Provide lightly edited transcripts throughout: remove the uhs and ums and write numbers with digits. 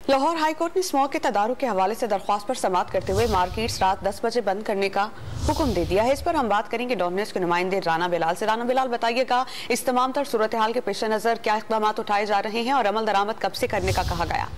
Lahore high court ने smoke के तदारुक के हवाले से दरख्वास्त पर समाअत करते हुए मार्केट्स रात 10 बजे बंद करने का हुक्म दे दिया है। इस पर हम बात करेंगे डॉमिनस के नुमाइंदे राना बिलाल से। राना बिलाल, बताइएगा इस तमाम तर सूरत हाल के पेश नज़र क्या इक़दाम उठाए जा रहे हैं और अमल दरामद कब से करने का कहा गया?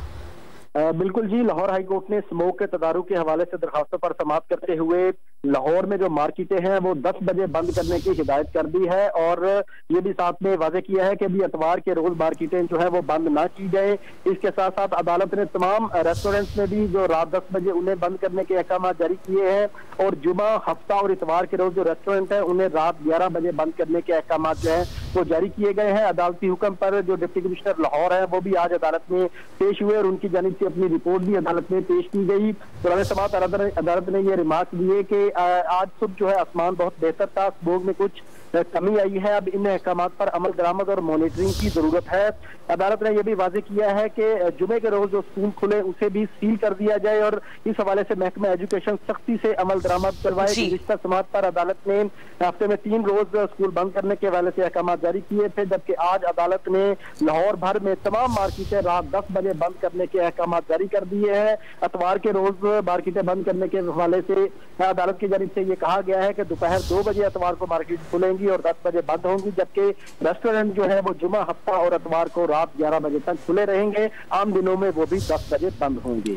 बिल्कुल जी, लाहौर हाईकोर्ट ने स्मोक के तदारुक के हवाले से दरखास्तों पर समाअत करते हुए लाहौर में जो मार्केटें हैं वो 10 बजे बंद करने की हिदायत कर दी है और ये भी साथ में वाज़ेह किया है कि अभी इतवार के रोज मार्केटें जो है वो बंद ना की जाए। इसके साथ साथ अदालत ने तमाम रेस्टोरेंट्स में भी जो रात 10 बजे उन्हें बंद करने के अहकाम जारी किए हैं और जुमा, हफ्ता और इतवार के रोज जो रेस्टोरेंट है उन्हें रात 11 बजे बंद करने के अहकाम जो है वो जारी किए गए हैं। अदालती हुक्म पर जो डिप्टी कमिश्नर लाहौर है वो भी आज अदालत में पेश हुए और उनकी जानिब से अपनी रिपोर्ट भी अदालत में पेश की गई। पुराने समात अदालत ने ये रिमार्क दिए कि आज सुबह जो है आसमान बहुत बेहतर था, स्मोक में कुछ कमी आई है, अब इन अहकाम पर अमल दरामद और मॉनिटरिंग की जरूरत है। अदालत ने यह भी वाज़ेह किया है कि जुमे के रोज जो स्कूल खुले उसे भी सील कर दिया जाए और इस हवाले से महकमा एजुकेशन सख्ती से अमल दरामद करवाए। गुज़िश्ता समात पर अदालत ने हफ्ते में 3 रोज स्कूल बंद करने के हवाले से अहकाम जारी किए थे, जबकि आज अदालत ने लाहौर भर में तमाम मार्केटें रात 10 बजे बंद करने के अहकाम जारी कर दिए हैं। इतवार के रोज मार्केटें बंद करने के हवाले से अदालत की जानिब से ये कहा गया है कि दोपहर 2 बजे इतवार को मार्केट खुलेंगी और 10 बजे बंद होंगी, जबकि रेस्टोरेंट जो है वो जुमा, हफ्ता और इतवार को रात 11 बजे तक खुले रहेंगे। आम दिनों में वो भी 10 बजे बंद होंगे।